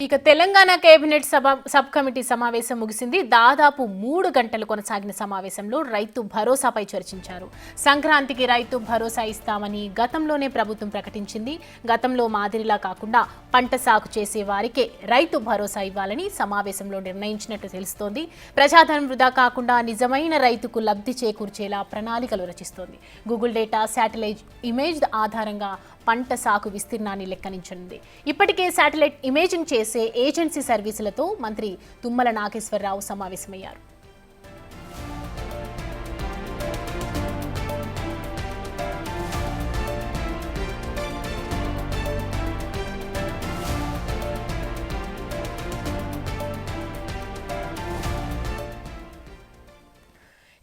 ఇక Telangana cabinet sub committee సమావేశం ముగిసింది. దాదాపు 3 గంటలు కొనసాగిన సమావేశంలో రైతు భరోసాపై చర్చించారు. సంక్రాంతికి రైతు భరోసా ఇస్తామని గతంలోనే ప్రభుత్వం ప్రకటించింది. గతంలో మాదిరిలా కాకుండా పంట సాగు చేసే వారికే రైతు భరోసా ఇవ్వాలని సమావేశంలో నిర్ణయించినట్టు తెలుస్తోంది. ప్రజాధనం వృధా కాకుండా నిజమైన రైతుకు లబ్ధి చేకూర్చేలా ప్రణాళికలు రచిస్తోంది. గూగుల్ డేటా, శాటిలైట్ ఇమేజ్ ఆధారంగా పంట సాగు విస్తీర్ణాన్ని లెక్కనించనుంది. ఇప్పటికే శాటిలైట్ ఇమేజింగ్ చేసే ఏజెన్సీ సర్వీసులతో మంత్రి తుమ్మల నాగేశ్వరరావు సమావేశమయ్యారు.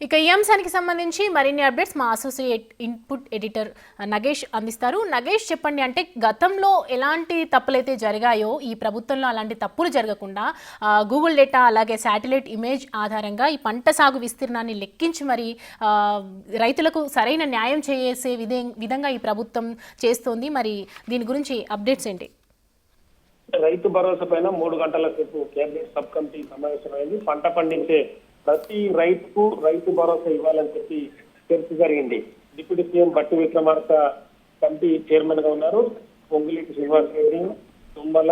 ఇక ఈ అంశానికి సంబంధించి మరిన్ని అప్డేట్స్ మా అసోసియేట్ ఇన్పుట్ ఎడిటర్ నగేష్ అందిస్తారు. నగేష్, చెప్పండి, అంటే గతంలో ఎలాంటి తప్పులైతే జరిగాయో ఈ ప్రభుత్వంలో అలాంటి తప్పులు జరగకుండా గూగుల్ డేటా అలాగే శాటిలైట్ ఇమేజ్ ఆధారంగా ఈ పంట సాగు విస్తీర్ణాన్ని లెక్కించి మరి రైతులకు సరైన న్యాయం చేసే విధంగా ఈ ప్రభుత్వం చేస్తోంది. మరి దీని గురించి అప్డేట్స్ ఏంటి? రైతు భరోసా పైన 3 గంటల సేపు కేబినెట్ సబ్ కమిటీ సమావేశమైంది. పంట పండించే ప్రతి రైతుకు రైతు భరోసా ఇవ్వాలని చెప్పి చర్చ జరిగింది. డిప్యూటీ సీఎం బట్టి విక్రమార్క కమిటీ చైర్మన్ గా ఉన్నారు. పొంగులేటి శ్రీనివాస్ రెడ్డి, తుమ్మల,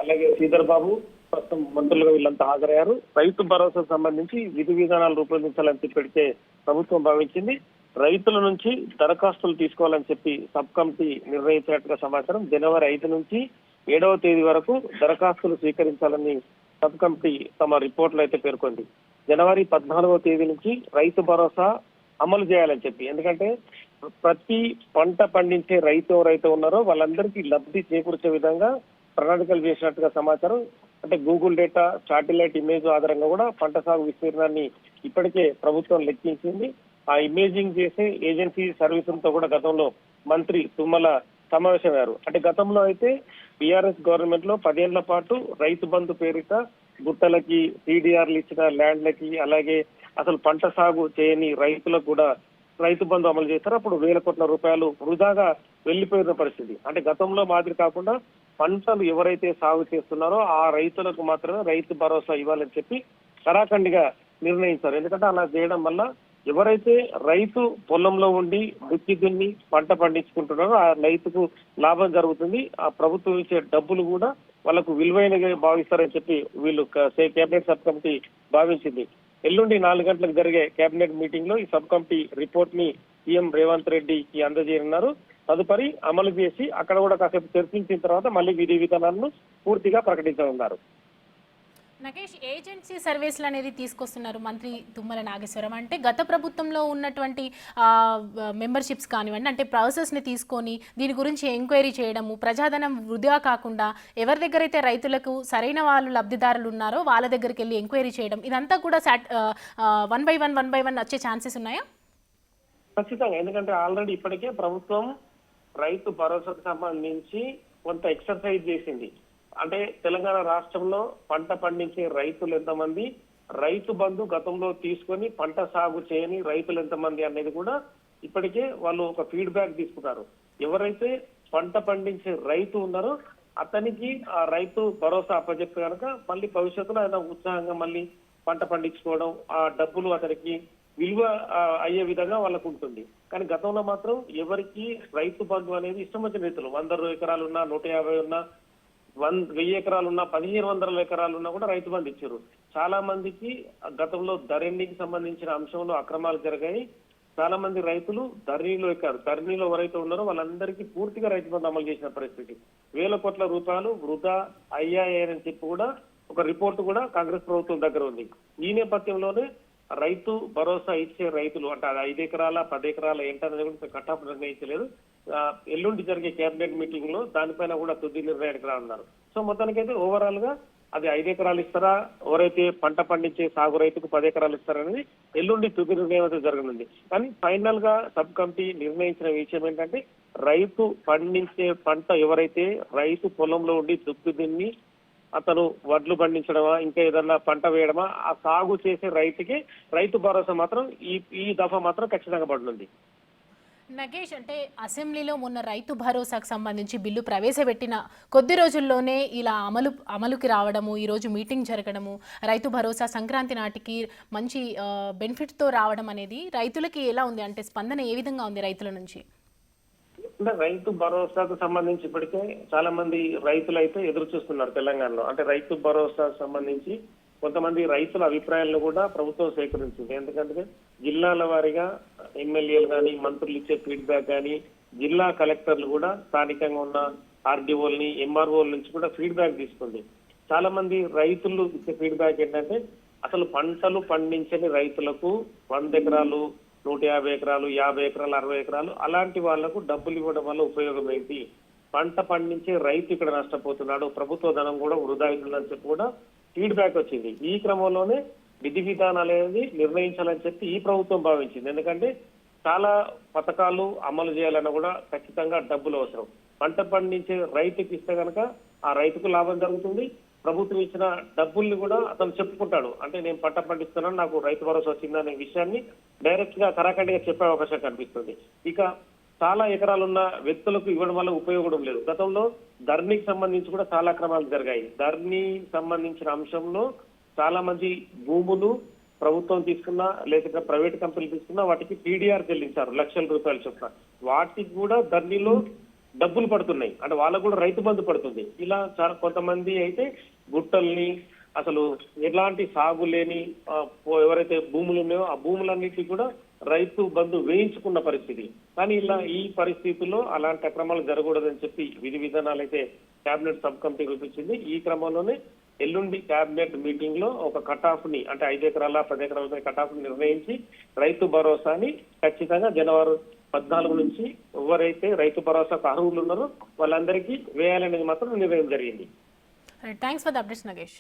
అలాగే శ్రీధర్ బాబు ప్రస్తుతం మంత్రులుగా వీళ్ళంతా హాజరయ్యారు. రైతు భరోసా సంబంధించి విధి విధానాలు రూపొందించాలని చెప్పి ప్రభుత్వం భావించింది. రైతుల నుంచి దరఖాస్తులు తీసుకోవాలని చెప్పి సబ్ కమిటీ నిర్ణయించినట్టుగా సమాచారం. జనవరి 5 నుంచి 7వ తేదీ వరకు దరఖాస్తులు స్వీకరించాలని సబ్ కమిటీ తమ రిపోర్ట్లో అయితే పేర్కొంది. జనవరి 14వ తేదీ నుంచి రైతు భరోసా అమలు చేయాలని చెప్పి, ఎందుకంటే ప్రతి పంట పండించే రైతు ఎవరైతే ఉన్నారో వాళ్ళందరికీ లబ్ధి చేకూర్చే విధంగా ప్రణాళికలు చేసినట్టుగా సమాచారం. అంటే గూగుల్ డేటా, శాటిలైట్ ఇమేజ్ ఆధారంగా కూడా పంట సాగు విస్తీర్ణాన్ని ఇప్పటికే ప్రభుత్వం లెక్కించింది. ఆ ఇమేజింగ్ చేసే ఏజెన్సీ సర్వీసులతో కూడా గతంలో మంత్రి తుమ్మల సమావేశమయ్యారు. అంటే గతంలో అయితే బీఆర్ఎస్ గవర్నమెంట్ లో 10 ఏళ్ల పాటు రైతు బంధు పేరిట గుట్టలకి, టీడీఆర్లు ఇచ్చిన ల్యాండ్లకి, అలాగే అసలు పంట సాగు చేయని రైతులకు కూడా రైతు బంధు అమలు చేశారు. అప్పుడు 1000 కోట్ల రూపాయలు వృధాగా వెళ్లిపోయిన పరిస్థితి. అంటే గతంలో మాదిరి కాకుండా పంటలు ఎవరైతే సాగు చేస్తున్నారో ఆ రైతులకు మాత్రమే రైతు భరోసా ఇవ్వాలని చెప్పి కరాఖండిగా నిర్ణయించారు. ఎందుకంటే అలా చేయడం వల్ల ఎవరైతే రైతు పొలంలో ఉండి దుక్కి దున్ని పంట పండించుకుంటున్నారో ఆ రైతుకు లాభం జరుగుతుంది. ఆ ప్రభుత్వం ఇచ్చే డబ్బులు కూడా వాళ్ళకు విలువైనగా భావిస్తారని చెప్పి వీళ్ళు కేబినెట్ సబ్ కమిటీ భావించింది. ఎల్లుండి 4 గంటలకు జరిగే కేబినెట్ మీటింగ్ లో ఈ సబ్ కమిటీ రిపోర్ట్ ని సీఎం రేవంత్ రెడ్డికి అందజేయనున్నారు. తదుపరి అమలు చేసి అక్కడ కూడా కాసేపు చర్చించిన తర్వాత మళ్ళీ విధి విధానాలను పూర్తిగా ప్రకటించనున్నారు. నగేష్, ఏజెన్సీ సర్వీసులు అనేది తీసుకొస్తున్నారు మంత్రి తుమ్మల నాగేశ్వరం. అంటే గత ప్రభుత్వంలో ఉన్నటువంటి మెంబర్షిప్స్ కానివ్వండి, అంటే ప్రాసెస్ని తీసుకొని దీని గురించి ఎంక్వైరీ చేయడము, ప్రజాధనం వృధా కాకుండా ఎవరి దగ్గర అయితే రైతులకు సరైన వాళ్ళు లబ్ధిదారులు ఉన్నారో వాళ్ళ దగ్గరికి వెళ్ళి ఎంక్వైరీ చేయడం, ఇదంతా కూడా 1 by 1 వచ్చే ఛాన్సెస్ ఉన్నాయా? ఖచ్చితంగా. ఎందుకంటే ఆల్రెడీ ఇప్పటికే ప్రభుత్వం రైతు భరోసాకు సంబంధించి కొంత ఎక్సర్సైజ్ చేసింది. అంటే తెలంగాణ రాష్ట్రంలో పంట పండించే రైతులు ఎంతమంది, రైతు బంధు గతంలో తీసుకొని పంట సాగు చేయని రైతులు ఎంతమంది అనేది కూడా ఇప్పటికే వాళ్ళు ఒక ఫీడ్బ్యాక్ తీసుకున్నారు. ఎవరైతే పంట పండించే రైతు ఉన్నారో అతనికి ఆ రైతు భరోసా అప్పచెప్తే కనుక మళ్ళీ భవిష్యత్తులో ఆయన ఉత్సాహంగా మళ్ళీ పంట పండించుకోవడం, ఆ డబ్బులు అతనికి విలువ అయ్యే విధంగా వాళ్ళకు ఉంటుంది. కానీ గతంలో మాత్రం ఎవరికి రైతు బంధు అనేది ఇష్టం వచ్చిన రైతులు 100 ఎకరాలు ఉన్నా, 150 ఉన్నా, 1000 ఎకరాలు ఉన్నా, 1500 ఎకరాలు ఉన్నా కూడా రైతు బంధు ఇచ్చారు. చాలా మందికి గతంలో ధరణికి సంబంధించిన అంశంలో అక్రమాలు జరిగాయి. చాలా మంది రైతులు ధరణిలో ఎక్కారు. ధరణిలో ఎవరైతే ఉన్నారో వాళ్ళందరికీ పూర్తిగా రైతు బంధు అమలు చేసిన పరిస్థితి. 1000 కోట్ల రూపాయలు వృధా అయ్యాయని చెప్పి కూడా ఒక రిపోర్టు కూడా కాంగ్రెస్ ప్రభుత్వం దగ్గర ఉంది. ఈ నేపథ్యంలోనే రైతు భరోసా ఇచ్చే రైతులు అంటే 5 ఎకరాల 10 ఎకరాల ఏంటనేది కూడా కట్టాపు నిర్ణయించలేదు. ఎల్లుండి జరిగే కేబినెట్ మీటింగ్ లో దానిపైన కూడా తుది నిర్ణయానికి రానున్నారు. సో మొత్తానికైతే ఓవరాల్ గా అది 5 ఎకరాలు ఇస్తారా, ఎవరైతే పంట పండించే సాగు రైతుకు 10 ఎకరాలు ఇస్తారనేది ఎల్లుండి తుది నిర్ణయం అయితే జరగనుంది. కానీ ఫైనల్ గా సబ్ కమిటీ నిర్ణయించిన విషయం ఏంటంటే రైతు పండించే పంట ఎవరైతే రైతు పొలంలో ఉండి దుక్కి దున్ని అతను వడ్లు పండించడమా ఇంకా ఏదన్నా పంట వేయడమా ఆ సాగు చేసే రైతుకి రైతు భరోసా మాత్రం ఈ దఫా మాత్రం ఖచ్చితంగా పడుతుంది. నగేష్, అంటే అసెంబ్లీలో మొన్న రైతు భరోసాకు సంబంధించి బిల్లు ప్రవేశపెట్టిన కొద్ది రోజుల్లోనే ఇలా అమలుకి రావడము, ఈరోజు మీటింగ్ జరగడము, రైతు భరోసా సంక్రాంతి నాటికి మంచి బెనిఫిట్తో రావడం అనేది రైతులకి ఎలా ఉంది? అంటే స్పందన ఏ విధంగా ఉంది రైతుల నుంచి? అంటే రైతు భరోసాకు సంబంధించి ఇప్పటికే చాలా మంది రైతులు అయితే ఎదురు చూస్తున్నారు తెలంగాణలో. అంటే రైతు భరోసాకు సంబంధించి కొంతమంది రైతుల అభిప్రాయాలను కూడా ప్రభుత్వం సేకరించింది. ఎందుకంటే జిల్లాల వారీగా ఎమ్మెల్యేలు కానీ మంత్రులు ఇచ్చే ఫీడ్బ్యాక్ కానీ, జిల్లా కలెక్టర్లు కూడా స్థానికంగా ఉన్న ఆర్డీఓల్ని ఎంఆర్ఓల నుంచి కూడా ఫీడ్బ్యాక్ తీసుకుంది. చాలా మంది రైతులు ఇచ్చే ఫీడ్బ్యాక్ ఏంటంటే అసలు పంటలు పండించని రైతులకు 100 ఎకరాలు, 150 ఎకరాలు, 50 ఎకరాలు, 60 ఎకరాలు అలాంటి వాళ్లకు డబ్బులు ఇవ్వడం వల్ల ఉపయోగం ఏంటి? పంట పండించే రైతు ఇక్కడ నష్టపోతున్నాడు, ప్రభుత్వ ధనం కూడా వృధా అవుతుందని చెప్పి కూడా ఫీడ్బ్యాక్ వచ్చింది. ఈ క్రమంలోనే విధి విధానాలు అనేది నిర్ణయించాలని చెప్పి ఈ ప్రభుత్వం భావించింది. ఎందుకంటే చాలా పథకాలు అమలు చేయాలన్నా కూడా ఖచ్చితంగా డబ్బులు అవసరం. పంట పండించే రైతుకి ఇస్తే కనుక ఆ రైతుకు లాభం జరుగుతుంది. ప్రభుత్వం ఇచ్చిన డబ్బుల్ని కూడా అతను చెప్పుకుంటాడు. అంటే నేను పంట పండిస్తున్నాను, నాకు రైతు భరోసా వచ్చిందనే విషయాన్ని డైరెక్ట్ గా కరాఖండిగా చెప్పే అవకాశం కనిపిస్తుంది. ఇక చాలా ఎకరాలున్న వ్యక్తులకు ఇవ్వడం వల్ల ఉపయోగం లేదు. గతంలో ధరణికి సంబంధించి కూడా చాలా క్రమాలు జరిగాయి. ధరణి సంబంధించిన అంశంలో చాలా మంది భూములు ప్రభుత్వం తీసుకున్నా లేకపోతే ప్రైవేట్ కంపెనీలు తీసుకున్నా వాటికి టీడీఆర్ చెల్లించారు లక్షల రూపాయలు చొప్పున. వాటికి కూడా ధరణిలో డబ్బులు పడుతున్నాయి. అంటే వాళ్ళకు కూడా రైతు బంధు పడుతుంది. ఇలా చాలా కొంతమంది అయితే గుట్టల్ని అసలు ఎలాంటి సాగు లేని ఎవరైతే భూములు ఉన్నాయో ఆ భూములన్నిటికీ కూడా రైతు బంధు వేయించుకున్న పరిస్థితి. కానీ ఇలా ఈ పరిస్థితుల్లో అలాంటి అక్రమాలు జరగకూడదని చెప్పి విధి విధానాలు అయితే కేబినెట్ సబ్ కమిటీ రూపించింది. ఈ క్రమంలోనే ఎల్లుండి కేబినెట్ మీటింగ్ లో ఒక కట్ ఆఫ్ ని, అంటే 5 ఎకరాల 10 ఎకరాల కట్ ఆఫ్ ని నిర్ణయించి రైతు భరోసాని ఖచ్చితంగా జనవరి 14 నుంచి ఎవరైతే రైతు భరోసాకు అర్హులు ఉన్నారో వాళ్ళందరికీ వేయాలనేది మాత్రం నిర్ణయం జరిగింది. Thanks for the updates Nagesh.